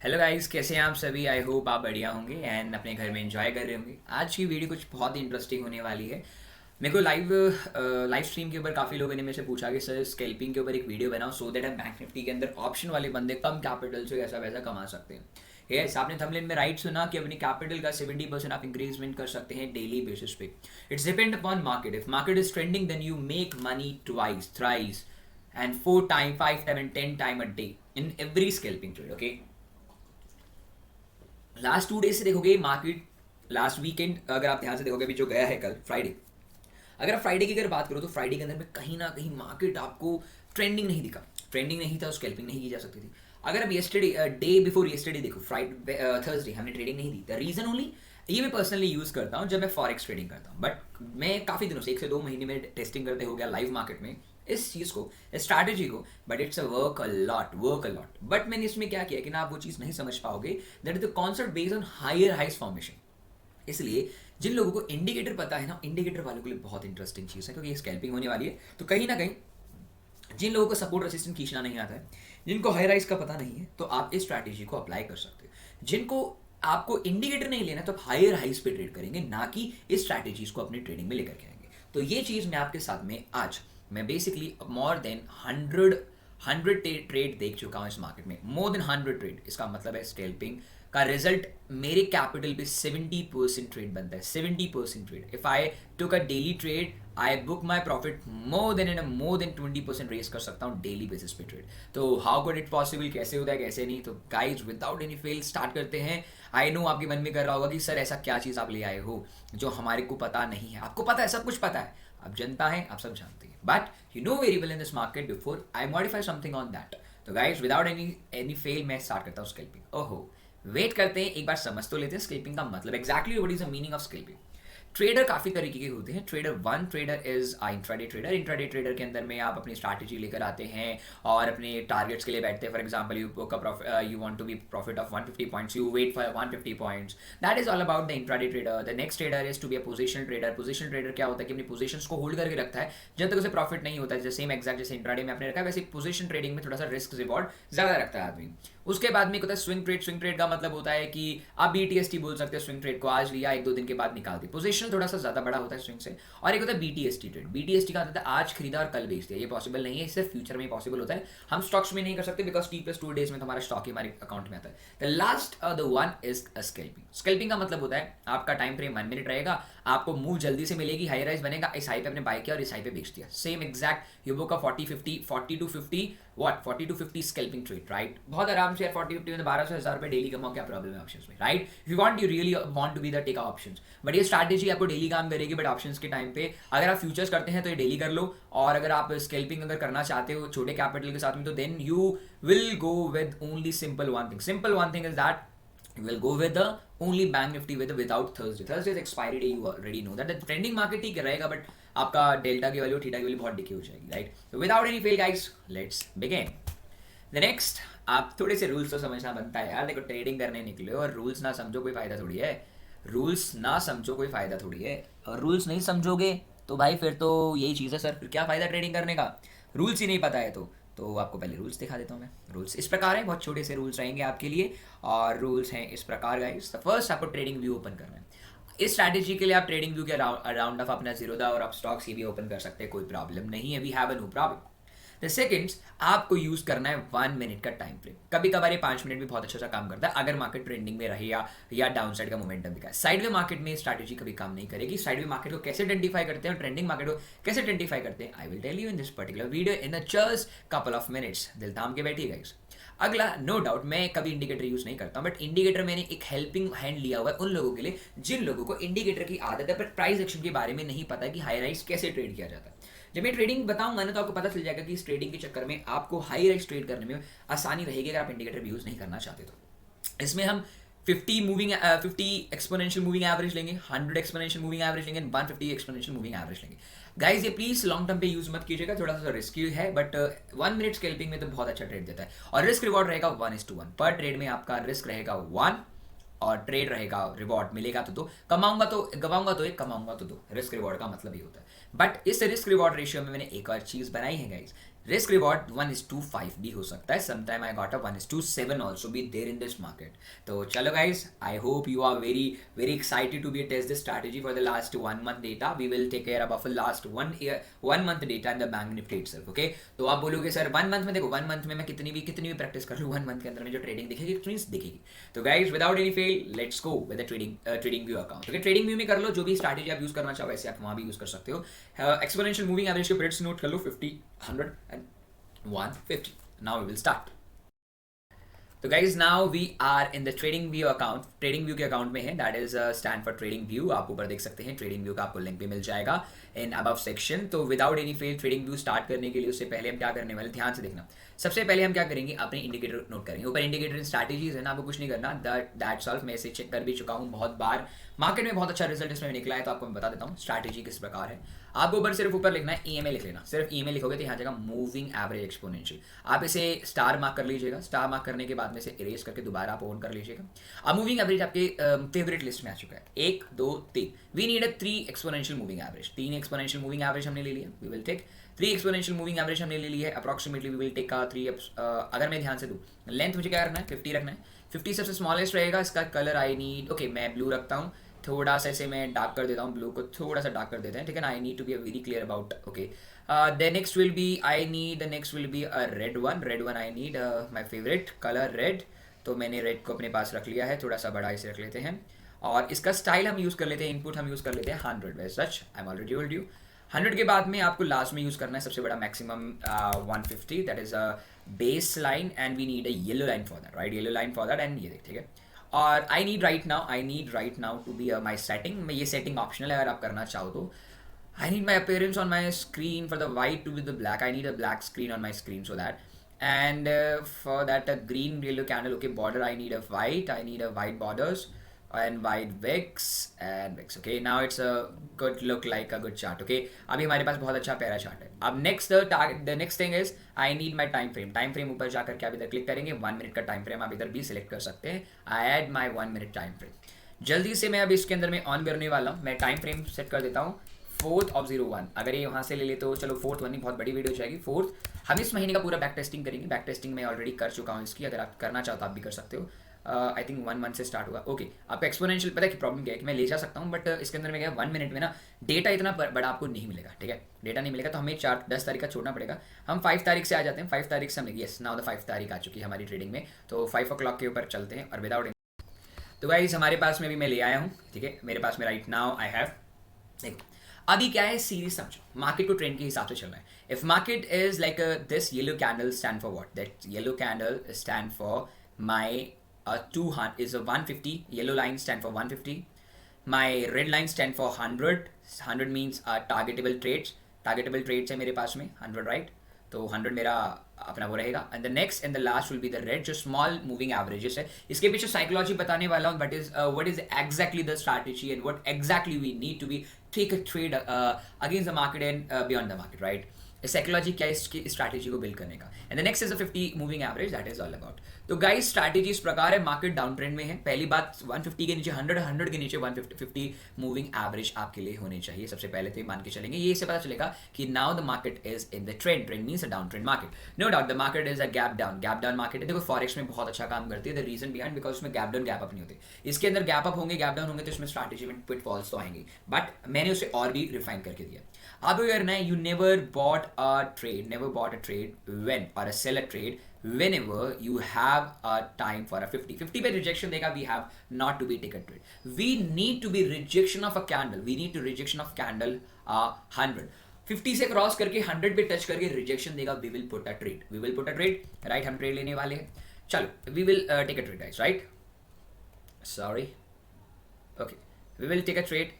Hello guys, कैसे हैं आप सभी। आई होप आप बढ़िया होंगे एंड अपने घर में एंजॉय कर रहे होंगे। आज की वीडियो कुछ बहुत ही इंटरेस्टिंग होने वाली है। मेरे को लाइव स्ट्रीम के ऊपर काफ़ी लोगों ने मेरे से पूछा कि सर स्कैल्पिंग के ऊपर एक वीडियो बनाओ सो दैट हम बैंक निफ्टी के अंदर ऑप्शन वाले बंदे कम कैपिटल से ऐसा वैसा कमा सकते हैं। यस, आपने थंबनेल में राइट सुना कि अपनी कैपिटल का 70% आप इंक्रीजमेंट कर सकते हैं डेली बेसिस पे। It's depend upon market. If market is trending then you make money twice thrice and 4 time 5 time 10 time a day in every scalping trade. Okay, last 2 days से देखोगे market, last weekend अगर आप ध्यान से देखोगे, अभी जो गया है कल फ्राइडे, अगर आप फ्राइडे की अगर बात करो तो फ्राइडे के अंदर में कहीं ना कहीं मार्केट आपको ट्रेंडिंग नहीं दिखा। ट्रेंडिंग नहीं था, स्कैल्पिंग नहीं की जा सकती थी। अगर आप येस्टरडे डे बिफोर येस्टरडे देखो, फ्राइडे थर्सडे हमने ट्रेडिंग नहीं दी। द रीजन ओनली, ये मैं पर्सनली यूज करता हूँ जब मैं फॉरेक्स ट्रेडिंग करता हूँ, बट मैं काफ़ी दिनों से 1 से 2 महीने में टेस्टिंग करते हो गया लाइव मार्केट में इस चीज़ को, इस स्ट्रैटेजी को। But it's a work a lot. But मैंने इसमें क्या किया कि ना आप वो चीज़ नहीं समझ पाओगे। That is the concept based on higher highs formation. इसलिए जिन लोगों को इंडिकेटर पता है ना, इंडिकेटर वालों के लिए बहुत इंटरेस्टिंग चीज़ है, क्योंकि ये स्कैल्पिंग होने वाली है। तो कहीं ना कहीं जिन लोगों को सपोर्ट रेसिस्टेंट खींचना नहीं आता है, जिनको हाई राइज का पता नहीं है, तो आप इस स्ट्रैटेजी को अप्लाई कर सकते हो। जिनको आपको इंडिकेटर नहीं लेना तो आप हायर हाइस पे ट्रेड करेंगे, ना कि इस स्ट्रैटेजीज को अपनी ट्रेडिंग में लेकर के आएंगे। तो ये चीज़ मैं आपके साथ में आज, मैं बेसिकली मोर देन 100 ट्रेड देख चुका हूँ इस मार्केट में। मोर देन 100 ट्रेड, इसका मतलब है स्कैल्पिंग का रिजल्ट मेरे कैपिटल पे 70% ट्रेड बनता है। 70% trade, if I took a daily trade, I book my profit more than 20% raise कर सकता हूँ डेली बेसिस पे ट्रेड। तो हाउ कुड इट पॉसिबल, कैसे होता है कैसे नहीं। तो guys without any fail start करते हैं। आई नो आपके मन में कर रहा होगा कि सर ऐसा क्या चीज़ आप ले आए हो जो हमारे को पता नहीं है। आपको पता है, सब कुछ पता है, आप जनता है, आप सब जानते हैं, but you know very well in this market before I modify something on that. तो गाइज विदाउट एनी फेल मैं स्टार्ट करता हूँ स्कैल्पिंग। ओहो, वेट करते हैं, एक बार समझ तो लेते हैं स्कैल्पिंग का मतलब exactly what is the meaning of scalping. Trader काफ़ी तरीके के होते हैं। Trader one trader is intraday trader. Intraday trader के अंदर में आप अपनी स्ट्रैटेजी लेकर आते हैं और अपने टारगेट्स के लिए बैठते हैं। For example you want to be profit of 150 points, you wait for 150 points. That is all about the intraday trader. The next trader is to be a position trader. Position trader क्या होता है कि अपनी positions को hold करके रखता है जब तक उसे प्रॉफिट नहीं होता है। जैसे सेम एग्जैक्ट जैसे इंट्राडे में आपने रखा है, वैसे पोजीशन ट्रेडिंग में थोड़ा सा रिस्क रिवॉर्ड ज़्यादा रखता है आदमी। उसके बाद में एक होता है स्विंग ट्रेड। स्विंग ट्रेड का मतलब होता है कि आप BTST बोल सकते हैं। स्विंग ट्रेड को आज लिया, 1-2 दिन के बाद निकाल दी। पोजीशन थोड़ा सा ज़्यादा बड़ा होता है स्विंग से। और एक होता है BTST ट्रेड। BTST का मतलब आज खरीदा और कल बेच दिया। ये पॉसिबल नहीं है, इससे फ्यूचर में पॉसिबल होता है। हम स्टॉक्स में नहीं कर सकते बिकॉज T+2 डेज में हमारा स्टॉक ही हमारे अकाउंट में आता है। The last the one is scalping. Scalping का मतलब होता है आपका टाइम फ्रेम 1 मिनट रहेगा, आपको मूव जल्दी से मिलेगी, हाई राइज बनेगा, इस हाई पे आपने बाय किया और इस हाई पे बेच दिया। सेम एग्जैक्ट यूबो का 40 टू 50 स्कैल्पिंग ट्रेड, राइट। बहुत आराम से 40-50 में 1200 1000 रुपए डेली कमाओ, क्या प्रॉब्लम है ऑप्शंस में, right. If you want, you really want to be the take options. But ये स्ट्रैटेजी आपको डेली काम करेगी, बट ऑप्शंस के टाइम पे अगर आप फ्यूचर्स करते हैं तो ये डेली कर लो। और अगर आप स्कैल्पिंग अगर करना चाहते हो छोटे कैपिटल के साथ में, तो then you will go with only simple one thing is that you will go with the only bank nifty without Thursday's expiry day. You already know that the trending market ठीक रहेगा, but आपका delta की value, theta की value बहुत decay हो जाएगी, right. तो without any fail guys, let's begin the next. आप थोड़े से रूल्स तो समझना बनता है यार। देखो, ट्रेडिंग करने निकले हो और रूल्स ना समझो कोई फायदा थोड़ी है। रूल्स ना समझो कोई फायदा थोड़ी है, और रूल्स नहीं समझोगे तो भाई फिर तो यही चीज़ है सर, फिर क्या फ़ायदा ट्रेडिंग करने का। रूल्स ही नहीं पता है तो आपको पहले रूल्स दिखा देता हूँ मैं। रूल्स इस प्रकार हैं, बहुत छोटे से रूल्स रहेंगे आपके लिए। और रूल्स हैं इस प्रकार गाइस। द फर्स्ट, आपको ट्रेडिंग व्यू ओपन करना है। इस स्ट्रैटेजी के लिए आप ट्रेडिंग व्यू के अराउंड ऑफ अपना जीरोधा और आप स्टॉक्स ये भी ओपन कर सकते हैं, कोई प्रॉब्लम नहीं है। We have a no problem. The seconds, आपको यूज करना है 1 मिनट का टाइम फ्रेम। कभी कभार ये 5 मिनट भी बहुत अच्छा सा काम करता है अगर मार्केट ट्रेंडिंग में रहे या डाउन साइड का मोमेंटम दिखाए। साइड वे मार्केट में स्ट्रैटेजी कभी काम नहीं करेगी। साइड वे मार्केट को कैसे आइडेंटिफाई करते हैं और ट्रेंडिंग मार्केट को कैसे आइडेंटिफाई करते हैं, I will tell you in this particular video in just couple of minutes. दिल थाम के बैठिए गाइस। अगला, नो डाउट मैं कभी इंडिकेटर यूज नहीं करता हूं, बट इंडिकेटर मैंने एक हेल्पिंग हैंड लिया हुआ है उन लोगों के लिए जिन लोगों को इंडिकेटर की आदत है पर प्राइस एक्शन के बारे में नहीं पता कि हाई राइज कैसे ट्रेड किया जाता है। जब मैं ट्रेडिंग बताऊंगा ना तो आपको पता चल जाएगा कि इस ट्रेडिंग के चक्कर में आपको हाई राइज ट्रेड करने में आसानी रहेगी अगर आप इंडिकेटर भी यूज नहीं करना चाहते तो। इसमें हम 50 एक्सपोनेंशियल मूविंग एवरेज लेंगे, 100 एक्सपोनेंशियल मूविंग एवरेज लेंगे, 150 एक्सपोनेंशियल मूविंग एवरेज लेंगे। गाइज ये प्लीज लॉन्ग टर्म पे यूज मत कीजिएगा, थोड़ा सा रिस्की है, बट 1 मिनट स्कैल्पिंग में तो बहुत अच्छा ट्रेड देता है। और रिस्क रिवॉर्ड रहेगा 1:1 पर ट्रेड में। आपका रिस्क रहेगा 1 और ट्रेड रहेगा, रिवॉर्ड मिलेगा तो 2, कमाऊंगा तो गवाऊंगा तो 1, कमाऊंगा तो 2। रिस्क रिवॉर्ड का मतलब ही होता है। बट इस रिस्क रिवॉर्ड रेशियो में मैंने एक और चीज बनाई है गाइज। रिस्क रिवॉर्ड 1:5 भी हो सकता है, sometime I got a 1:7 also be there in this market. तो चलो guys, I hope you are very very excited to be test this strategy for the last 1 month data. We will take care about last 1 month data in the bank Nifty itself. Okay, तो आप बोलोगे sir 1 month में, देखो 1 month में मैं कितनी भी practice कर लूँ, 1 month के अंदर में जो ट्रेडिंग दिखेगी मीन्स दिखेगी. तो guys without any fail let's go with the TradingView account. Okay, trading view में कर लो, जो भी स्ट्रैटेजी आप यूज करना चाहो वैसे आप वहाँ भी यूज कर सकते हो. एक्सपोनेंशियल मूविंग एवरेज के पीरियड्स नोट कर लो, 50, 100 and 150. Now we will start. तो guys now we are in the TradingView account. TradingView के अकाउंट में है, that is stand for TradingView. आप ऊपर देख सकते हैं ट्रेडिंग व्यू का आपको लिंक भी मिल जाएगा इन अबव सेक्शन. तो without any fail trading view start करने के लिए उससे पहले हम क्या करने वाले, ध्यान से देखना. सबसे पहले हम क्या करेंगे, अपने इंडिकेटर नोट करेंगे. ऊपर इंडिकेटर स्ट्रैटेजीज है ना, आपको कुछ नहीं करना. दैट सॉल्व मैं इसे चेक कर भी चुका हूँ बहुत बार. मार्केट में बहुत अच्छा रिजल्ट इसमें निकला है, तो आपको मैं बता देता हूँ स्ट्रैटेजी किस प्रकार है. आपको ऊपर सिर्फ ऊपर लिखना है EMA लिख लेना. सिर्फ EMA लिखोगे तो यहाँ जाएगा मूविंग एवरेज एक्सपोनेंशियल. आप इसे स्टार मार्क कर लीजिएगा. स्टार मार्क करने के बाद में से इरेज करके दोबारा आप ओन कर लीजिएगा. अब मूविंग एवरेज आपके फेवरेट लिस्ट में आ चुका है. 1 2 3. We need 3 exponential moving average. 3 exponential moving average हमने ले लिया. We will take 3 exponential moving average हमने ले ली है. Approximately we will take 3. अगर मैं ध्यान से दूँ, लेंथ मुझे क्या रखना है, 50 रखना है. 50 सबसे स्मॉलेस्ट रहेगा. इसका कलर आई नीड, ओके मैं ब्लू रखता हूँ. थोड़ा सा ऐसे मैं डार्क कर देता हूँ, ब्लू को थोड़ा सा डार्क कर देते हैं, ठीक है ना. I need to be very clear about. Okay, the next will be a red one. I need my favourite colour red. तो मैंने रेड को अपने पास रख लिया है. थोड़ा सा बड़ा इसे रख लेते हैं. और इसका स्टाइल हम यूज़ कर लेते हैं, इनपुट हम यूज़ कर लेते हैं 100. वे सच I am already told you 100 के बाद में आपको लास्ट में यूज़ करना है सबसे बड़ा maximum 150. That is a base line and we need a yellow line for that, right. Yellow line for that and ये देख, ठीक है. और I need right now to be my setting. मैं ये सेटिंग ऑप्शनल है अगर आप करना चाहो तो. I need my appearance on my screen for the white to be the black. I need a black screen on my screen so that. And for that green yellow candle, okay, border I need a white borders and white wicks and wicks. Okay, now it's a good look like a good chart. Okay, अभी हमारे पास बहुत अच्छा para chart है. अब the next thing is I need my time frame ऊपर जाकर के आप इधर क्लिक करेंगे. 1 मिनट का टाइम फ्रेम आप इधर भी सिलेक्ट कर सकते हैं. I add my 1 minute time frame. जल्दी से मैं अब इसके अंदर में ऑन करने वाला हूँ. मैं टाइम फ्रेम सेट कर देता हूँ 4/01. अगर ये वहाँ से ले ले तो चलो 4th वन नहीं, बहुत बड़ी वीडियो जाएगी. 4th हम इस महीने का पूरा बैक टेस्टिंग करेंगे. बैक टेस्टिंग मैं ऑलरेडी कर चुका हूँ इसकी. अगर आप करना चाहो तो आप भी कर सकते हो. आई थिंक 1 month से स्टार्ट होगा. ओके, आपका एक्सपोनेंशियल पता है कि प्रॉब्लम क्या है कि मैं ले जा सकता हूँ, बट इसके अंदर में क्या 1 मिनट में ना डेटा इतना बड़ा आपको नहीं मिलेगा, ठीक है. डेटा नहीं मिलेगा तो हमें 10 तारीख का छोड़ना पड़ेगा. हम 5 तारीख से आ जाते हैं. 5 तारीख से हम यस नाउ द 5 तारीख आ चुकी है हमारी ट्रेडिंग में. तो 5 o'clock के ऊपर चलते हैं. और विदाउट, तो गाइस हमारे पास में भी मैं ले आया हूँ, ठीक है. मेरे पास में राइट नाउ आई हैव, देखो अभी क्या है, सीरीज समझो. मार्केट को ट्रेंड के हिसाब से चलना है. If market is like this yellow candle stand for what, that yellow candle stand for my 200 is a 150. Yellow line stand for 150. My red line stand for 100. 100 means targetable trades. Targetable trades है मेरे पास में 100, right? तो 100 मेरा अपना वो रहेगा. And the next and the last will be the red, जो small moving averages है. इसके पीछे साइकोलॉजी बताने वाला हूँ, but is what is exactly the strategy and what exactly we need to be take a trade against the market and beyond the market, right. Psychology क्या है इसकी स्ट्रैटेजी को बिल्ड करने का. And the next is a 50 moving average, that is all about. तो guys strategy इस प्रकार है. मार्केट डाउन ट्रेंड में है. पहली बात 150 के नीचे 100 के नीचे 150 मूविंग एवरेज आपके लिए होने चाहिए. सबसे पहले तो मान के चलेंगे, ये इससे पता चलेगा कि now the market is in the trend. Trend means a down trend market. No doubt the market is a gap down market है. देखो फॉरेक्स में बहुत अच्छा काम करती है. द रीजन बिहाइंड बिकॉज उसमें गैप डाउन गैप अप नहीं होते. इसके अंदर गैप अप होंगे, गैप डाउन होंगे, तो इसमें स्ट्रैटेजी में पिटफॉल्स तो आएंगे, बट मैंने उसे और भी रिफाइन करके दिया. आपको करना है, you never bought a trade when or sell a trade whenever you have a time for a 50 पे rejection देगा. we have not to be take a trade. we need to be rejection of a candle. we need to rejection of candle 100. 50 से cross करके 100 पे touch करके rejection देगा. we will put a trade, right. हम trade लेने वाले हैं. चलो we will take a trade guys, right. sorry okay, we will take a trade.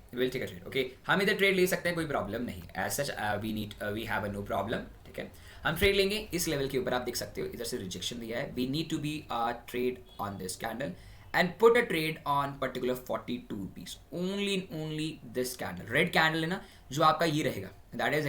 okay, हम इधर ट्रेड ले सकते हैं, कोई प्रॉब्लम नहीं. as such we have a no problem, ठीक है. हम ट्रेड लेंगे इस लेवल के ऊपर. आप देख सकते हो इधर से रिजेक्शन दिया है. We need to be a trade on this candle and put a trade on particular 42 rupees only this candle. Red candle है ना जो आपका ये रहेगा, दैट इज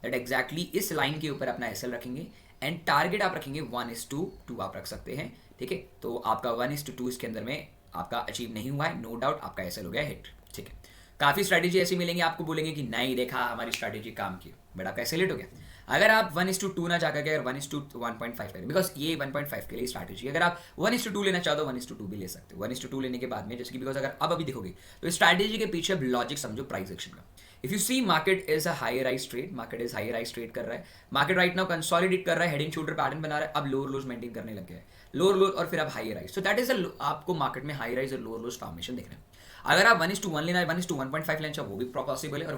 एग्जैक्टली इस लाइन के ऊपर अपना एसएल रखेंगे एंड टारगेट आप रखेंगे 1:2 आप रख सकते हैं, ठीक है. तो आपका 1:2 इसके अंदर में आपका अचीव नहीं हुआ है, नो डाउट आपका एसएल हो गया हिट, ठीक है. काफ़ी स्ट्रैटेजी ऐसी मिलेंगी आपको बोलेंगे कि नहीं देखा हमारी स्ट्रैटेजी काम की, बट आपका ऐसे लेट हो गया। अगर आप 1:2 ना जाकर के अगर 1:1.5 करें, बिकॉज ये 1.5 के लिए स्ट्रैटेजी, अगर आप 1:2 लेना चाहो तो 1:2 भी ले सकते हो। 1:2 लेने के बाद में जैसे कि बिकॉज अगर अब अभी देखोगे तो स्ट्रैटेजी के पीछे लॉजिक समझो प्राइस एक्शन का। If you see market is a high rise trade, market is high rise trade कर रहा है, मार्केट राइट नाउ कंसोलिडेट कर रहा है, हेड एंड शोल्डर पैटर्न बना रहा है, अब लोअर लोज मेंटेन करने लग गया है, लोअर लोज और फिर अब high rise. So that is आपको मार्केट में हाई राइज और लोअर लोज फॉर्मेशन देखना है। अगर आप 1:1 लेना है, 1:1.5 लेना चाहो वो भी पॉसिबल है, और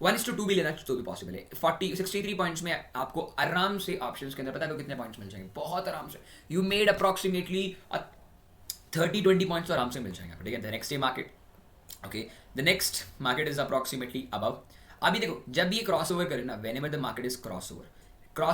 1:2 भी लेना तो भी पॉसिबल है। 63 पॉइंट्स में आपको आराम से ऑप्शंस के अंदर पता है कितने पॉइंट्स मिल जाएंगे, बहुत आराम से। यू मेड अप्रॉक्सीमेटली 30-20 पॉइंट्स तो आराम से मिल जाएंगे, ठीक है। The next day market, okay, the next market is approximately above. अभी देखो जब ये क्रॉस ओवर करे ना, whenever the market is cross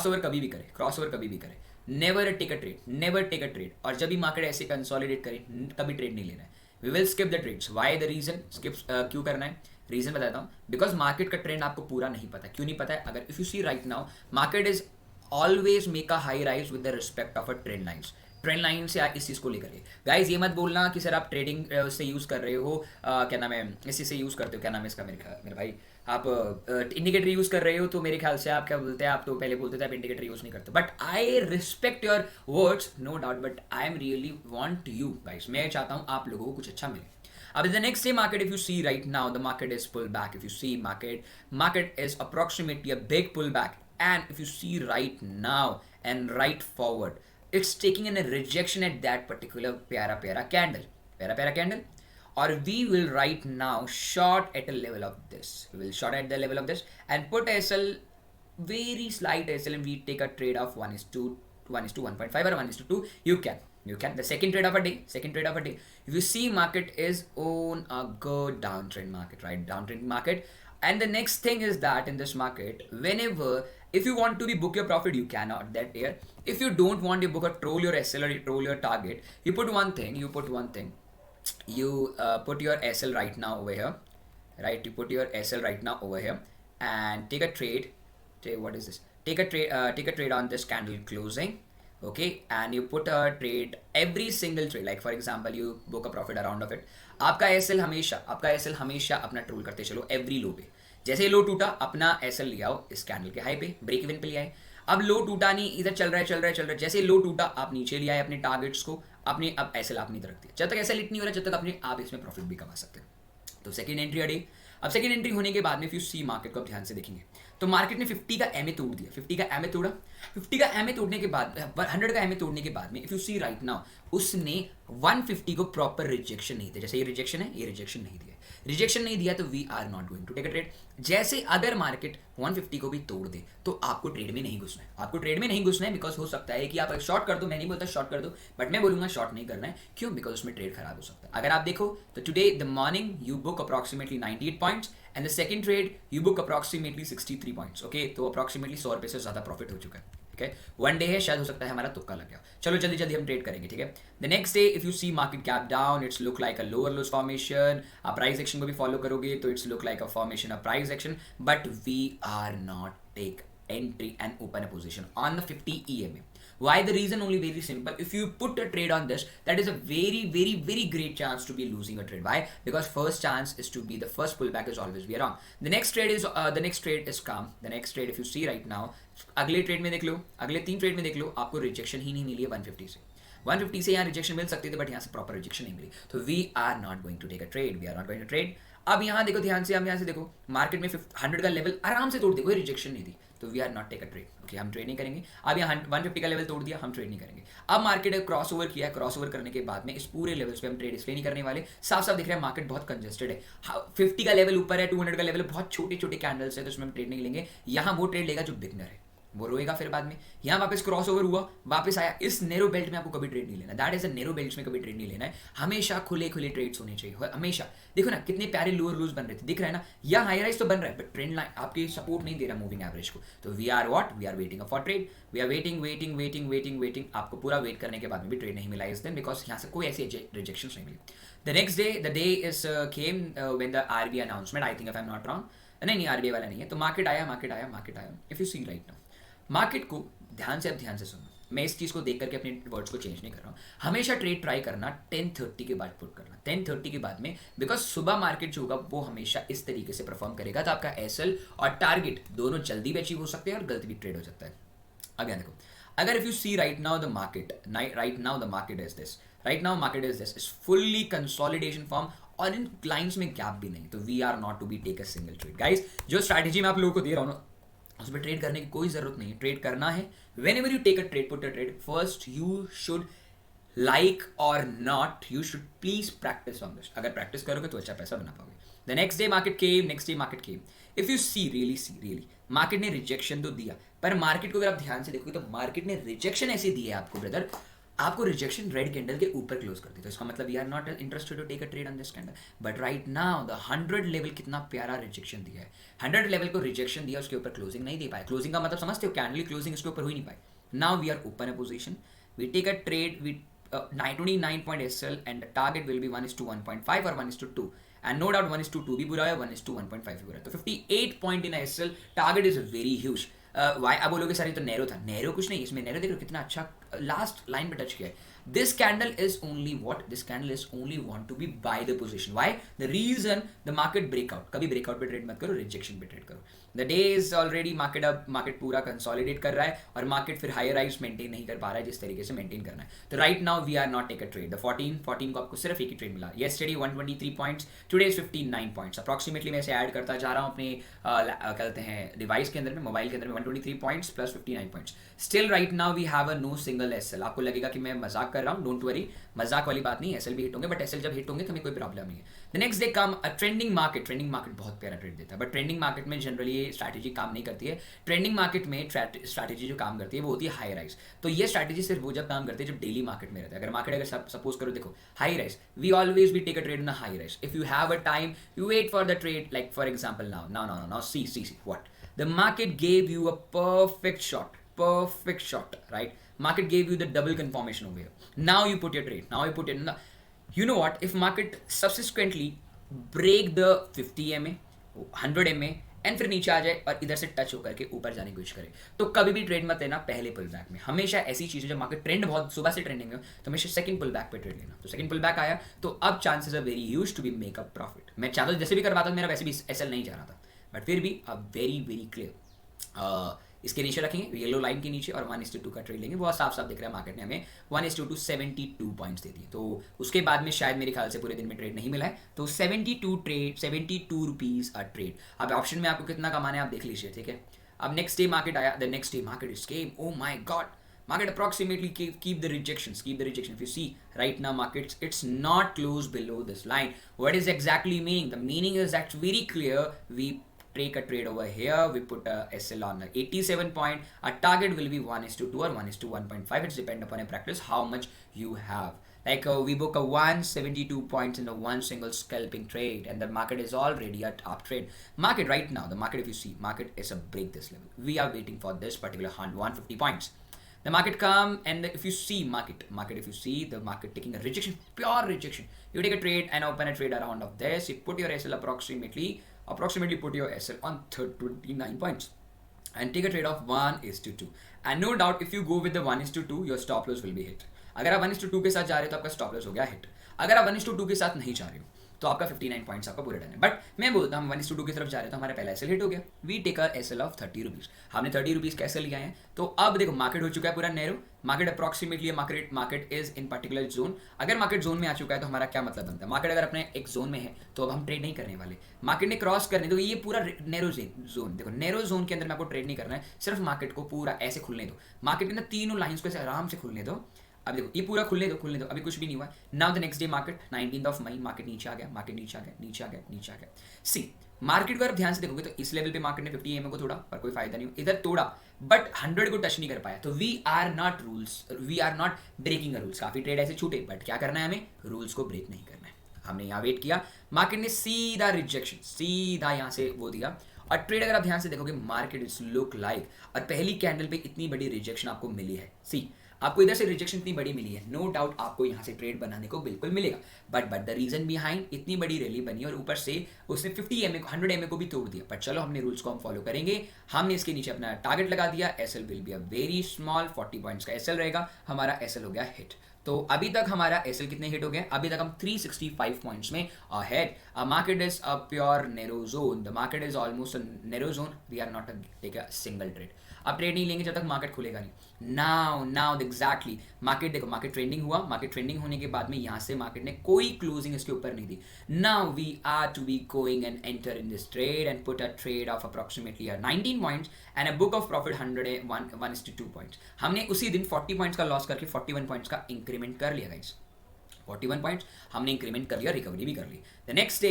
over कभी भी करे, क्रॉस ओवर कभी भी करे, never take a trade, never take a trade. और जब भी मार्केट ऐसे कंसोलिडेट करे कभी ट्रेड नहीं लेना है। We will skip the trades. Why the reason skip क्यों करना है, रीजन बताता हूँ। बिकॉज मार्केट का ट्रेंड आपको पूरा नहीं पता। क्यों नहीं पता है? अगर if you see right now market is always make a high rise with the respect of a trend lines. Trend line से इस चीज़ को लेकर के गाइज ये मत बोलना कि सर आप ट्रेडिंग से यूज़ कर रहे हो, क्या नाम है, इसी से यूज़ करते हो, क्या नाम है इसका, मेरे भाई आप इंडिकेटर यूज़ कर रहे हो तो मेरे ख्याल से आप क्या बोलते हैं, आप तो पहले बोलते थे आप इंडिकेटर यूज़ नहीं करते। But I respect your words, no doubt, but I am really want you guys, मैं चाहता हूँ आप लोगों को कुछ अच्छा मिले। अब the next day market, if you see right now the market is pulled back. If you see market is approximately a big pullback, and if you see right now and right forward, it's taking in a rejection at that particular pyara candle, or we will right now short at a level of this. We will short at the level of this and put SL, very slight SL, and we take a trade of 1:1.5 or 1:2. You can the second trade of a day. If you see market is on a good downtrend market, right, downtrend market. And the next thing is that in this market, whenever, if you want to be book your profit, you cannot that here. If you don't want to book a troll your SL or troll your target, you put one thing, you put your SL right now over here, right, you put your SL right now over here and take a trade. What is this? Take a trade on this candle closing. Okay, and you put a trade, every single trade, like for example you book a profit around of it. आपका SL हमेशा अपना troll करते चलो every लो पे। जैसे लो टूटा अपना SL ले आओ इस कैंडल के हाई पे, ब्रेक इवन पे ले आए। अब लो टूटा नहीं, इधर चल रहा है, जैसे लो टूटा आप नीचे ले आए अपने टारगेट्स को, अपने अब एसएल आप नहीं रख दिया। जब तक एसएल इतनी हो रहा है जब तक अपने आप इसमें प्रॉफिट भी कमा सकते हैं। तो सेकेंड एंट्री अडे। अब सेकेंड एंट्री होने के बाद में फिर सी मार्केट को आप ध्यान से देखेंगे तो मार्केट ने 50 का एमए तोड़ दिया, 50 का एमए तोड़ने के बाद 100 का एमए तोड़ने के बाद में if you see right now उसने 150 को प्रॉपर रिजेक्शन नहीं दिया। जैसे ये रिजेक्शन है, ये रिजेक्शन नहीं दिया तो we are not going to take a trade. जैसे अगर मार्केट 150 को भी तोड़ दे तो आपको ट्रेड में नहीं घुसना है, बिकॉज हो सकता है कि आप शॉर्ट कर दो, मैं नहीं बोलता शॉर्ट कर दो, बट मैं बोलूंगा शॉर्ट नहीं करना है। क्यों? बिकॉज उसमें ट्रेड खराब हो सकता है। अगर आप देखो तो today the morning you book approximately 98 points and the second trade you book approximately 63 points. Okay, तो अप्रॉक्सीमेटली 100 रुपये से ज़्यादा प्रॉफिट हो चुका है। Okay? वन डे है, शायद हो सकता है हमारा तुक्का लग गया। चलो जल्दी हम ट्रेड करेंगे, ठीक है। The next day if you see market gap down, it's look like a lower lows formation. आप प्राइस एक्शन को भी फॉलो करोगे तो it's look like a formation of price action, but we are not take entry and open a position on the 50 EMA. Why? The reason only very simple. If you put a trade on this, that is a very great chance to be losing a trade. Why? Because first chance is to be the first pullback is always be wrong. The next trade is calm. The next trade if you see right now, अगले trade में देख लो, अगले 3 trade में देख लो, आपको rejection ही नहीं मिली है 150 से। 150 से यहाँ रिजेक्शन मिल सकती थी बट यहाँ से प्रॉपर रिजेक्शन नहीं मिली, तो we are not going to take a trade, अब यहाँ देखो ध्यान से, हम यहाँ से देखो मार्केट में 100 का लेवल आराम से तोड़ दे, कोई रिजेक्शन नहीं थी, तो we are not take a trade. Okay, हम ट्रेड नहीं करेंगे। अब यहाँ 150 का लेवल तोड़ दिया, हम ट्रेड नहीं करेंगे। अब मार्केट ने क्रॉस ओवर किया, क्रॉस ओवर करने के बाद में इस पूरे लेवल्स पे हम ट्रेड इसलिए नहीं करने वाले। साफ दिख रहा है मार्केट बहुत कंजेस्टेड है, 50 का लेवल ऊपर है, 200 का लेवल बहुत छोटे कैंडल्स है, तो उसमें हम ट्रेड नहीं लेंगे। यहाँ वो ट्रेड लेगा जो बिगनर है, वो रोएगा फिर बाद में। यहाँ वापस क्रॉस ओवर हुआ, वापस आया, इस नैरो बेल्ट में आपको कभी ट्रेड नहीं लेना, that is a narrow belt में कभी ट्रेड नहीं लेना है। हमेशा खुले ट्रेड्स होने चाहिए, हमेशा। देखो ना कितने प्यारे लोअर लूज बन रहे थे, दिख रहा है ना, यहाँ हाई राइज तो बन रहा है बट ट्रेंड लाइन आपकी सपोर्ट नहीं दे रहा मूविंग एवरेज को, तो we are waiting for trade, we are waiting. आपको पूरा वेट करने के बाद में भी ट्रेड नहीं मिला इस दिन, बिकॉज यहाँ से कोई ऐसी रिजेक्शन नहीं मिली। The next day the day is came when the RBI announcement, I think if I am not wrong, नहीं आरबीआई वाला नहीं है, तो मार्केट आया। If you see right now market को ध्यान से सुनो, मैं इस चीज़ को देख करके अपने वर्ड्स को चेंज नहीं कर रहा हूँ, हमेशा ट्रेड ट्राई करना 10:30 के बाद पुट करना, 10:30 के बाद में, बिकॉज सुबह मार्केट जो होगा वो हमेशा इस तरीके से परफॉर्म करेगा, तो आपका एसएल और टारगेट दोनों जल्दी भी अचीव हो सकते हैं और गलत भी ट्रेड हो सकता है। अब यहाँ देखो, अगर if you see right now the market is this, right now market is this, is fully consolidation form और इन लाइंस में गैप भी नहीं, तो we are not to be take a single trade guys. जो स्ट्रैटेजी मैं आप लोगों को दे रहा हूँ ना, उसमें ट्रेड करने की कोई जरूरत नहीं है, ट्रेड करना है। Whenever you take a trade, put a trade, first you should like or not, you should please practise on this. अगर प्रैक्टिस करोगे तो अच्छा पैसा बना पाओगे। The next day market came, if you see really market ने rejection तो दिया, पर मार्केट को अगर आप ध्यान से देखोगे तो मार्केट ने रिजेक्शन ऐसे दिया है आपको ब्रदर, आपको रिजेक्शन रेड कैंडल के ऊपर क्लोज कर दी, तो इसका मतलब we are not interested to take a trade on this candle. But right now the 100 level कितना प्यारा रिजेक्शन दिया है, 100 लेवल को रिजेक्शन दिया, उसके ऊपर क्लोजिंग नहीं दे पाए। क्लोजिंग का मतलब समझते हो, कैंडल क्लोजिंग इसके ऊपर हो ही नहीं पाई। Now we are open a position, we take a trade with 29 point SL and the target will be 1:1.5 or 1:2, and no doubt 1:2 भी बुरा है, 1:1.5 भी बुरा है, तो 58 point in SL target is very huge. Why आप बोलोगे सर ये तो नैरो था, नैरो कुछ नहीं, इसमें नैरो देख लो कितना अच्छा लास्ट लाइन पे टच किया है। This candle is only what? This candle is only want to be buy the position. Why? The reason the market breakout. कभी breakout पे ट्रेड मत करो, rejection पे ट्रेड करो। The day is already market पूरा consolidate कर रहा है और market फिर higher highs maintain नहीं कर पा रहा है जिस तरीके से maintain करना है। तो right now we are not take a trade. The 14 को आपको सिर्फ एक ही ट्रेड मिला। Yesterday 123 points, today is 59 points. Approximately मैं इसे ऐड करता जा रहा हूँ अपने कहते हैं डिवाइस के अंदर में, मोबाइल के अंदर में, 123 points plus 59 points. Still right now we have a no single SL. आपको लगेगा कि मैं मजाक कर रहा हूँ, डोंट वरी, मजाक वाली बात नहीं, एसएल भी हिट होंगे, बट एसएल जब हिट होंगे तो हमें कोई प्रॉब्लम नहीं है। The next day come a trending market बहुत प्यारा ट्रेड देता है, बट ट्रेंडिंग मार्केट में जनरली ये स्ट्रैटेजी काम नहीं करती है। ट्रेंडिंग मार्केट में स्ट्रैटेजी जो काम करती है वो होती है हाई राइज, तो ये स्ट्रैटेजी सिर्फ वो जब काम करती है जब डेली मार्केट में रहता है। अगर मार्केट अगर सपोज करो देखो high rise, we always be take a trade in a high rise, if you have a time you wait for the trade, like for example now see what the market gave you a perfect shot, right? Market gave you the double confirmation over here. Now you put your trade. Now you put it in the, you know what? If market subsequently break the 50 MA, 100 MA and फिर नीचे आ जाए और इधर से touch होकर के ऊपर जाने की कोशिश करे, तो कभी भी ट्रेड मत लेना पहले पुल बैक में। हमेशा ऐसी चीजें जब मार्केट ट्रेंड बहुत सुबह से ट्रेंडिंग हो तो हमेशा सेकंड पुल बैक पे ट्रेड लेना। तो सेकंड पुल बैक आया तो अब chances are very huge to be make a profit. मैं चाहता हूँ जैसे भी करवाता हूँ, मेरा वैसे भी एसएल नहीं जा रहा था, बट फिर भी अब वेरी क्लियर इसके नीचे रखेंगे, येलो लाइन के नीचे, और 1:2 का ट्रेड लेंगे। बहुत साफ देख रहा है मार्केट ने हमें 1:2 72 पॉइंट्स दे दिए, तो उसके बाद में शायद मेरे ख्याल से पूरे दिन में ट्रेड नहीं मिला है, तो 72 रुपीज़ अ ट्रेड। अब ऑप्शन में आपको कितना कमाना है आप देख लीजिए, ठीक है। अब नेक्स्ट डे मार्केट आया, the next day market is came, oh my God, market approximately keep the rejection. If you see right now markets, it's not close below this line. What is exactly meaning? The meaning is that very clear. We take a trade over here, we put a SL on 87 point, our target will be 1:2 or 1:1.5. It's depend upon a practice how much you have. Like we book a 172 points in a one single scalping trade, and the market is already at up trade. Market right now, the market, if you see, market is a break this level. We are waiting for this particular 150 points. The market come, and if you see market, if you see the market taking a rejection, pure rejection, you take a trade and open a trade around of this, you put your SL approximately put your SL on 29 points and take a trade of 1:2, and no doubt if you go with the 1:2 your stop loss will be hit. अगर आप 1:2 के साथ जा रहे हो तो आपका stop loss हो गया हिट। अगर आप 1:2 के साथ नहीं जा रहे हो तो आपका 59 पॉइंट्स आपका पूरा डन है। बट मैं बोलता हूँ 1:2 की तरफ जा रहे हैं तो हमारा पहला एसएल हिट हो गया। We take a SL of 30 rupees, हमने 30 रुपीज़ का एसएल लिया है। तो अब देखो मार्केट हो चुका है पूरा narrow, market approximately market is in particular zone. अगर मार्केट जोन में आ चुका है तो हमारा क्या मतलब बनता है, मार्केट अगर अपने एक जोन में है तो अब हम ट्रेड नहीं करने वाले। मार्केट ने क्रॉस करने दो, ये पूरा नैरो जोन, देखो नैरो जोन के अंदर में आपको ट्रेड नहीं करना है, सिर्फ मार्केट को पूरा ऐसे खुलने दो, मार्केट के अंदर तीनों लाइन्स को ऐसे आराम से खुलने दो। अब देखो ये पूरा खुलने दो, अभी कुछ भी नहीं हुआ। Now the next day market 19 May market नीचे आ गया। सी मार्केट को अगर ध्यान से देखोगे तो इस लेवल पे मार्केट ने 50 EMA को तोड़ा पर कोई फायदा नहीं, इधर तोड़ा बट 100 को टच नहीं कर पाया। तो we are not breaking a rules. काफी ट्रेड ऐसे छूटे, बट क्या करना है, हमें रूल्स को ब्रेक नहीं करना है। हमने यहाँ वेट किया, मार्केट ने सीधा रिजेक्शन, सीधा यहाँ से वो दिया, और ट्रेड अगर आप ध्यान से देखोगे मार्केट इज लुक लाइक, और पहली कैंडल पे इतनी बड़ी रिजेक्शन आपको मिली है। सी आपको इधर से रिजेक्शन इतनी बड़ी मिली है, नो डाउट आपको यहाँ से ट्रेड बनाने को बिल्कुल मिलेगा, बट द रीजन बिहाइंड इतनी बड़ी रैली बनी और ऊपर से उसने 50 एमए 100 एमए को भी तोड़ दिया, बट चलो हमने रूल्स को हम फॉलो करेंगे, हमने इसके नीचे अपना टारगेट लगा दिया, SL will be a very small 40 points का एसएल रहेगा, हमारा एसएल हो गया हिट। तो अभी तक हमारा एसएल कितने हिट हो गए, अभी तक हम 365 पॉइंट्स में अहेड। Market is a pure narrow zone, the market is almost a narrow zone, we are not take a single trade. अब ट्रेड नहीं लेंगे जब तक मार्केट खुलेगा नहीं। नाउ एग्जैक्टली मार्केट देखो, मार्केट ट्रेंडिंग हुआ, मार्केट ट्रेंडिंग होने के बाद में यहाँ से मार्केट ने कोई क्लोजिंग इसके ऊपर नहीं दी। Now we are to be going and enter in this trade and put a trade of approximately 19 points and a book of profit 1:2 points. हमने उसी दिन 40 पॉइंट्स का लॉस करके 41 पॉइंट्स का इंक्रीमेंट कर लिया गाइस। 41 पॉइंट्स हमने इंक्रीमेंट कर लिया, रिकवरी भी कर ली। The next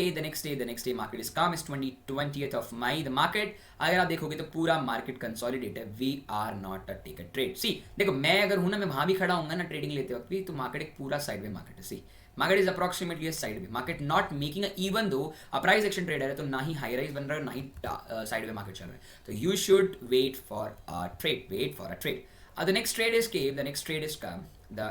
day market is come, is 20th of May. The market अगर आप देखोगे तो पूरा मार्केट कंसोलिडेट है, we are not a take a trade. See देखो, मैं अगर हूं ना, मैं वहां भी खड़ा हूंगा ना ट्रेडिंग लेते वक्त भी, तो मार्केट एक पूरा साइडवे मार्केट है। See market is approximately sideway market, not making a, even though a price action trader है तो ना ही हाई राइज बन रहा है ना ही साइडवे मार्केट चल रहा है, तो you should wait for a trade. The next trade is came, the next trade is come.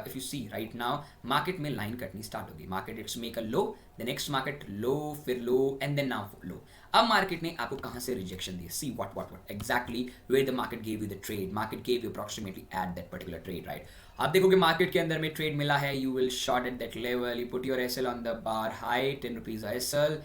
If you see right now, market में line कटनी start होगी, market it's make a low, the next market low, फिर low and then now low. अब market ने आपको कहाँ से rejection the? See what exactly where the market gave you the trade. Market gave you approximately at that particular trade, right? आप देखोगे market के अंदर में trade मिला है, you will short at that level, you put your SL on the bar high, 10 rupees SL,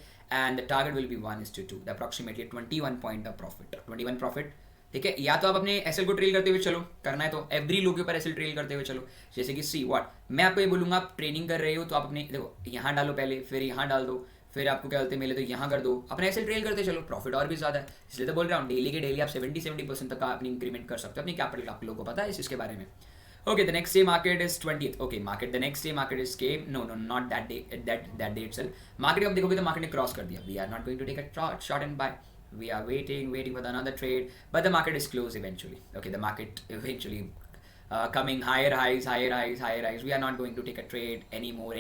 and the target will be 1:2, the approximately 21 point of profit, 21 profit. ठीक है, या तो आप अपने एसएल को ट्रेल करते हुए चलो, करना है तो एवरी लो के ऊपर एसएल ट्रेल करते हुए चलो। जैसे कि सी व्हाट, मैं आपको ये बोलूँगा, आप ट्रेनिंग कर रहे हो तो आप अपने देखो यहाँ डालो पहले, फिर यहाँ डाल दो, फिर आपको क्या बोलते हैं मिले तो यहाँ कर दो, अपना एसएल ट्रेल करते चलो, प्रॉफिट और भी ज़्यादा है। इसलिए तो बोल रहा हूँ डेली के डेली आप 70% तक का अपनी इंक्रीमेंट कर सकते हो अपनी कैपिटल। आप लोगों को पता है इसके बारे में। Okay, the next day market is 20th. Okay, market the next day market is came. No, not that day. That day itself. Market अब देखोगे तो market ने क्रॉस कर दिया. We are not going to take a short and buy. We are waiting for the another trade, but the market is closed eventually. Okay, the market eventually coming higher highs. We are not going to take a trade anymore.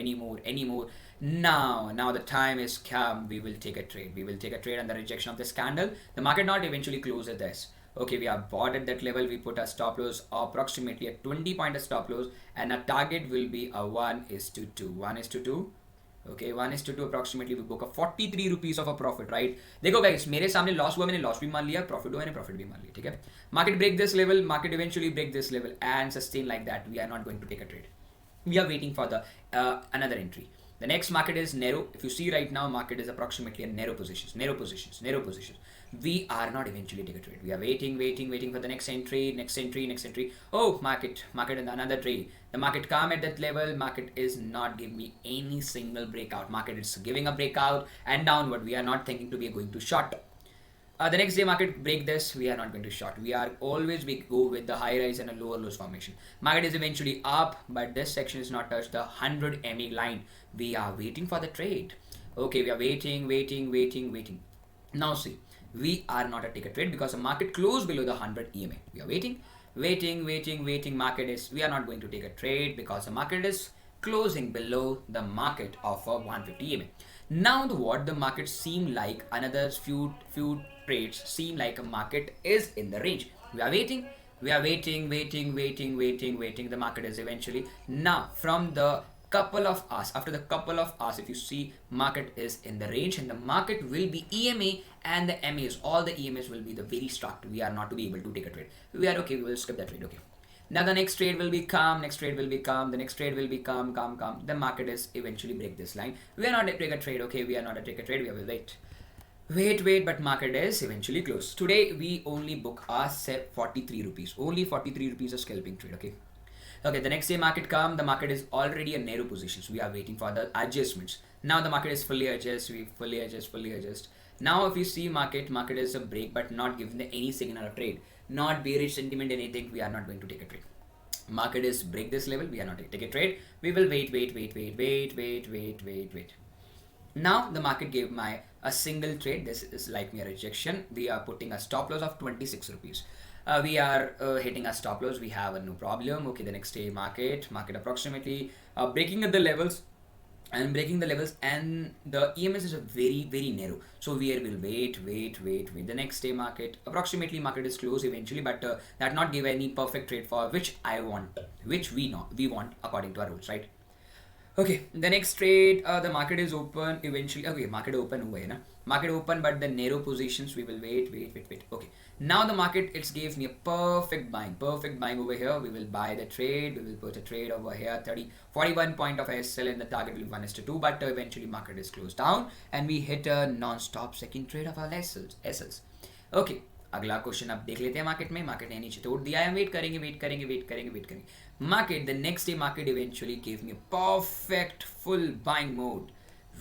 Now the time is come. We will take a trade. We will take a trade on the rejection of this candle. The market not eventually close at this. Okay, we are bought at that level. We put a stop loss approximately a 20 point stop loss, and our target will be a 1:2. 1:2. Okay, 1:2 approximately. We book a 43 rupees of a profit, right? देखो guys, मेरे सामने loss हुआ, मैंने loss भी मान लिया, profit हुआ, मैंने प्रॉफिट भी मान लिया, ठीक है। Market break this level, market eventually break this level and sustain like that. We are not going to take a trade. We are waiting for the another entry. The next market is narrow. If you see right now, market is approximately a narrow positions. We are not eventually take a trade. We are waiting for the next entry. Oh, market in another trade. The market come at that level. Market is not giving me any single breakout. Market is giving a breakout and downward. We are not thinking to be going to short. The next day market break this, we are not going to short. We go with the high rise and a lower lows formation. Market is eventually up, but this section is not touched the 100 MA line. We are waiting for the trade. Okay, we are waiting. Now see, we are not a take a trade because the market closed below the 100 EMA. We are waiting. We are not going to take a trade because the market is closing below the market of a 150 EMA. Now what the market seem like, another few trades seem like a market is in the range. We are waiting. The market is eventually now from the couple of hours. After the couple of hours, if you see, market is in the range and the market will be EMA and the MAs. All the EMAs will be the very struck. We are not to be able to take a trade. We are okay. We will skip that trade. Okay. Now the next trade will be calm. The next trade will be calm. The market is eventually break this line. We are not a take a trade. Okay, we are not a take a trade. We will wait, but market is eventually closed. Today we only book us 43 rupees. Only 43 rupees of scalping trade. Okay, the next day market come. The market is already a narrow position. So we are waiting for the adjustments. Now the market is fully adjust. We fully adjust. Now if you see market is a break but not giving any signal of trade. Not bearish sentiment, anything. We are not going to take a trade. Market is break this level. We are not going to take a trade. We will wait. Now the market gave a single trade. This is like mere rejection. We are putting a stop loss of 26 rupees. We are hitting a stop loss. We have no problem. Okay, the next day market approximately breaking at the levels. and breaking the levels, and the EMS is a very narrow, so we will wait. The next day market, approximately market is closed eventually, but that not give any perfect trade for which I want, which we want according to our rules, right? Okay, the next trade, the market is open eventually. Okay, market open हुआ है ना, market open, but the narrow positions we will wait. Okay, now the market it's gave me a perfect buying over here. We will buy the trade. We will put a trade over here, 41 point of SL, and the target will be 1:2. But eventually market is closed down, and we hit a non-stop second trade of our SLs. Okay, अगला question अब देख लेते हैं market ने नीचे तोड़ दिया है, वेट करेंगे. Market, the next day market eventually gave me a perfect full buying mode.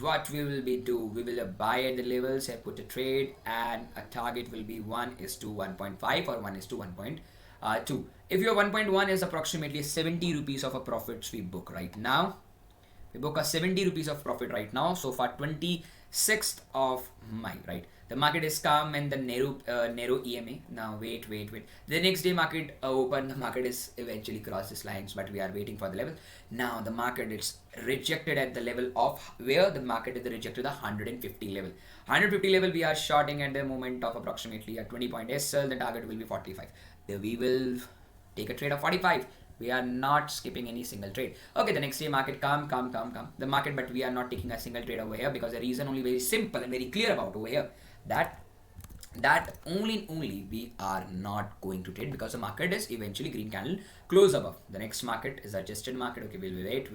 What we will do, we will buy at the levels and put a trade, and a target will be 1:1.5 or 1:1.2. If your 1.1 is approximately 70 rupees of a profits we book right now. We book a 70 rupees of profit right now. So far 26th of May, right? The market is calm and the narrow EMA. Now wait. The next day market open. The market is eventually crossed this lines, but we are waiting for the level. Now the market is rejected at the level of where the market is rejected the 150 level. 150 level we are shorting at the moment of approximately a 20 point SL. The target will be 45. Then we will take a trade of 45. We are not skipping any single trade. Okay, the next day market come. The market, but we are not taking a single trade over here because the reason only very simple and very clear about over here, that only we are not going to trade because the market is eventually green candle close above. The next market is adjusted market. Okay, we'll wait.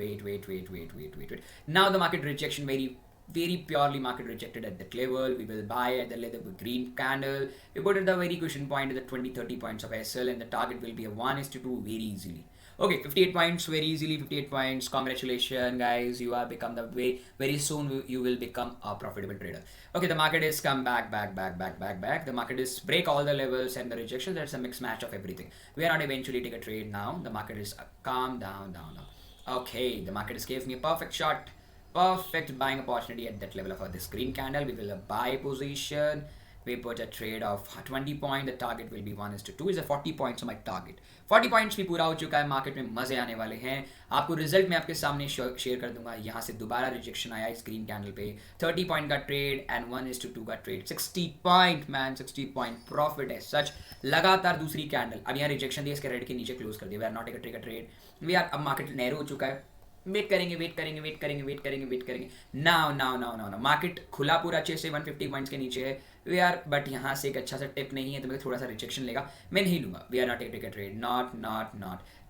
Now the market rejection, very purely market rejected at that level. We will buy at the level of green candle. We put at the very cushion point at the 20-30 points of SL, and the target will be a 1:2 very easily. Okay, 58 points very easily. 58 points. Congratulations, guys. You are become the way very soon you will become a profitable trader. Okay, the market is come back. The market is break all the levels and the rejection. That's a mixed match of everything. We are not eventually take a trade now. The market is calm down. Okay, the market is gave me a perfect shot. Perfect buying opportunity at that level of this green candle. We will buy position. We put a trade of 20 point. The target will be 1:2. Is a 40 points on my target. 40 points भी पूरा हो चुका है. Market में मजे आने वाले हैं. आपको रिजल्ट मैं आपके सामने शेयर कर दूंगा. यहाँ से दोबारा रिजेक्शन आया इस ग्रीन कैंडल पे. 30 पॉइंट का ट्रेड एंड 1:2 का trade. 60 point man, 60 point profit है सच. लगातार दूसरी कैंडल. अब यहाँ रिजेक्शन दिया, इसके रेड के नीचे क्लोज कर दिया. We are not take a trade. We are अब मार्केट नैरो हो चुका है. वेट करेंगे. नाउ मार्केट खुला पूरा अच्छे से 150 पॉइंट्स के नीचे है. वी आर बट यहाँ से एक अच्छा सा टिप नहीं है तो मैं थोड़ा सा रिजेक्शन लेगा. मैं नहीं लूंगा. We are not take a trade. Not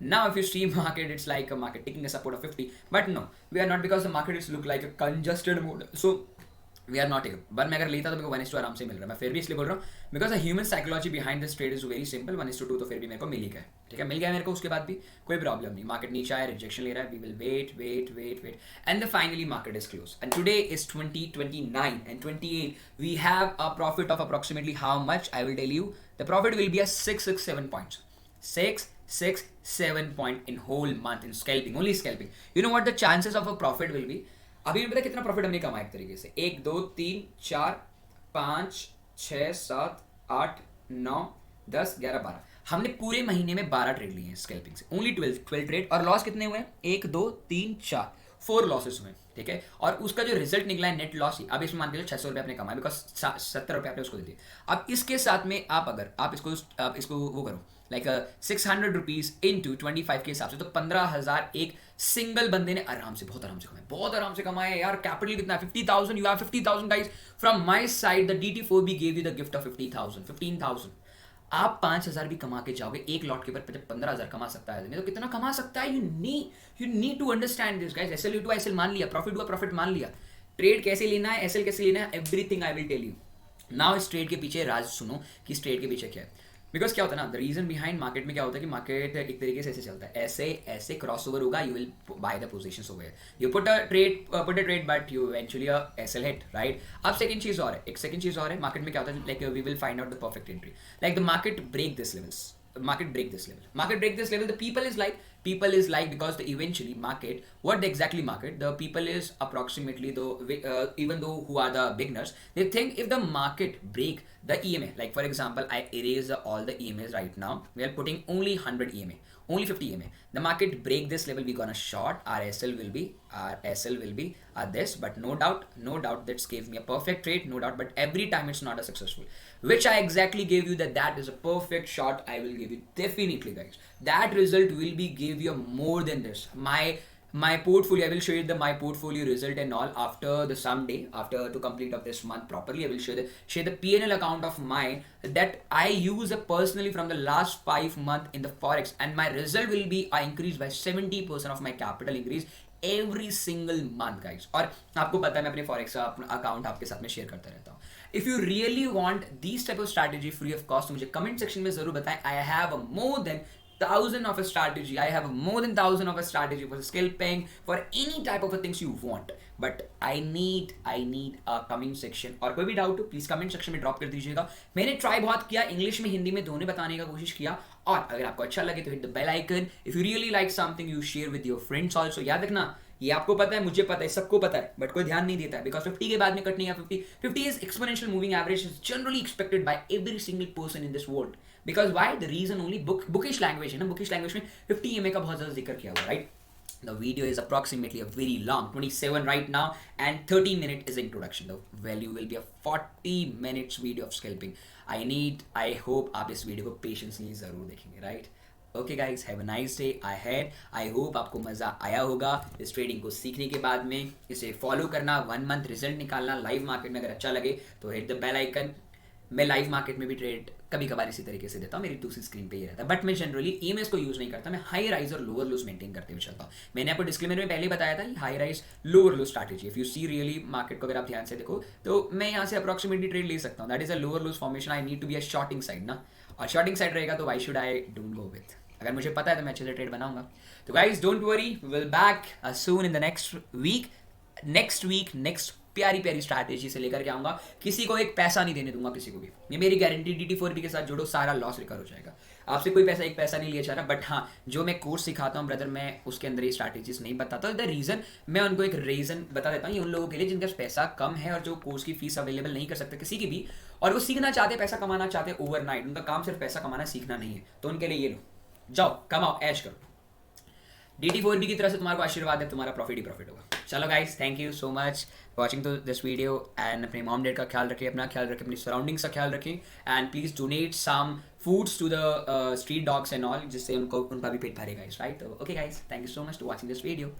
now if you see market it's like a market taking a support of 50, but no we are not because the market it's look like a congested mode. So we are not but मैं अगर लेता तो मेरे को 1:2 आराम से मिल रहा है. मैं फिर भी इसलिए बोल रहा हूँ because the human psychology behind this trade is very simple. 1:2 तो फिर भी मेरे को मिल ही गया. ठीक है, मिल गया मेरे को. उसके बाद भी कोई प्रॉब्लम नहीं. मार्केट नीचे आया, रिजेक्शन ले रहा है. We will wait and the finally market is close. And today is 2029 and 28. We have a profit of approximately how much I will tell you. The profit will be a 667 points. 667 point in whole month in scalping, only scalping. You know what the chances of a profit will be? अभी भी पता कितना profit हमने कमाया एक तरीके से. 1 2 3 4 5 6 7 8 9 10 11 12. हमने पूरे महीने में 12 ट्रेड लिए हैं स्कैल्पिंग से. Only 12 trade. और लॉस कितने हुए हैं? 1 2 3 4 4 लॉसेस हुए. ठीक है, और उसका जो रिजल्ट निकला है नेट लॉस ही. अब इसमें मान के 600 रुपये आपने कमाए बिकॉज 70 रुपये आपने उसको दे दिए. अब इसके साथ में अगर आप इसको वो करो लाइक 600 रुपीज इंटू 25 के हिसाब से तो 15,000 एक सिंगल बंदे ने बहुत आराम से कमाए यार. कैपिटल कितना? 50,000. You have 50,000 guys. From my side the DT4B give you the gift of 15,000. आप 5,000 भी कमा के जाओगे एक लॉट के ऊपर. 15,000 कमा सकता है नहीं तो कितना कमा सकता है. You need to understand this guys. SL हुआ SL मान लिया, प्रॉफिट हुआ प्रॉफिट मान लिया. ट्रेड कैसे लेना है, SL कैसे लेना है, everything I will tell you. Now इस ट्रेड के पीछे राज सुनो कि इस ट्रेड के पीछे क्या है. बिकॉज क्या होता है ना, द रीजन बिहाइंड मार्केट में क्या होता है कि मार्केट एक तरीके से ऐसे चलता है. ऐसे क्रॉस ओवर होगा. You will buy the positions over. You put a trade but you eventually SL hit, right. अब सेकंड चीज और है. मार्केट में क्या होता है like we will find out the perfect entry. Like the market break this level. The people is like people is like, because the eventually market, what the exactly market, the people is approximately the even though who are the beginners, they think if the market break the EMA, like for example I erase all the EMAs right now, we are putting only 100 EMA, only 50 EMA, the market break this level, we gonna short, our SL will be this, but no doubt that gave me a perfect trade, no doubt, but every time it's not a successful, which I exactly gave you that is a perfect shot. I will give you definitely, guys, that result will be give you more than this. My portfolio, I will show you my portfolio result and all after the someday, after to complete of this month properly. I will share the PNL account of mine that I use personally from the last 5 months in the forex, and my result will be I increase by 70% of my capital increase every single month, guys. और आपको पता है मैं अपने forex का account आपके साथ में शेयर करता रहता हूँ. If you really want this type of strategy free of cost, मुझे कमेंट सेक्शन में जरूर बताएं. I have more than 1,000 of a strategy. I have more than 1,000 of a strategy for scalping, for any type of a things you want. But I need a comment section. और कोई भी doubt हो please comment section में drop कर दीजिएगा. मैंने try बहुत किया, इंग्लिश में हिंदी में दोनों बताने का कोशिश किया. और अगर आपको अच्छा लगे तो hit the bell icon. If you really like something you share with your friends also. याद रखना, ये आपको पता है, मुझे पता है, सबको पता है, बट कोई ध्यान नहीं देता है बिकॉज 50 के बाद में कट नहीं है. 50 is exponential moving average, is generally expected by every single person in this world. Because why the reason only bookish language है ना, बुकिश लैंग्वेज में 50 EMA का बहुत ज्यादा जिक्र किया हुआ, right. The video is approximately a very long, 27 right now, and 30 minutes is introduction. The value will be a 40 minutes video of scalping. I hope आप इस वीडियो को patiently जरूर देखेंगे, right? Okay guys, have a nice day ahead. I hope आपको मजा आया होगा इस ट्रेडिंग को सीखने के बाद में. इसे फॉलो करना, 1 मंथ रिजल्ट निकालना लाइव मार्केट में. अगर अच्छा लगे तो हिट द बेल आइकन. मैं लाइव मार्केट में भी ट्रेड कभी कभार इसी तरीके से देता हूँ, मेरी दूसरी स्क्रीन पे ही रहता है, बट मैं जनरली EMS को यूज नहीं करता. मैं हाई राइज और लोअर लोस मेंटेन करते हुए चलता हूँ. मैंने आपको डिस्क्लेमर में पहले बताया था high rise lower low strategy. If you see really market को अगर आप ध्यान से देखो तो मैं यहाँ से अप्रोक्सीमेटली ट्रेड ले सकता हूँ. That is a lower lows formation. I need to be a shorting side ना, और शॉर्टिंग साइड रहेगा तो why should I don't go with. अगर मुझे पता है तो मैं अच्छे से ट्रेड बनाऊंगा. तो guys don't worry, we will back soon in the next week. Next प्यारी स्ट्रैटेजी से लेकर के आऊंगा. किसी को एक पैसा नहीं देने दूंगा, किसी को भी. ये मेरी गारंटी. DT4B के साथ जोड़ो, सारा लॉस रिकवर हो जाएगा. आपसे कोई एक पैसा नहीं लिया जा रहा, बट हाँ जो मैं कोर्स सिखाता हूँ ब्रदर, मैं उसके अंदर ये स्ट्रैटेजीज नहीं बताता. द रीजन मैं उनको एक रीजन बता देता हूँ, ये उन लोगों के लिए जिनका पैसा कम है और जो कोर्स की फीस अवेलेबल नहीं कर सकते किसी की भी, और वो सीखना चाहते हैं, पैसा कमाना चाहते हैं ओवरनाइट. उनका काम सिर्फ पैसा कमाना, सीखना नहीं है. तो उनके लिए ये लो, जाओ कमाओ, ऐश करो. DT4B की तरफ से तुम्हारा आशीर्वाद है, तुम्हारा प्रॉफिट ही प्रॉफिट होगा. चलो guys, thank you so much watching to this video. And अपने मॉम डैड का ख्याल रखिए, अपना ख्याल रखिए, अपनी सराउंडिंग्स का ख्याल रखिए. And please donate some foods to the street dogs and all, जिससे उनका भी पेट भरेगा. Right. Okay guys, thank you so much to watching this video.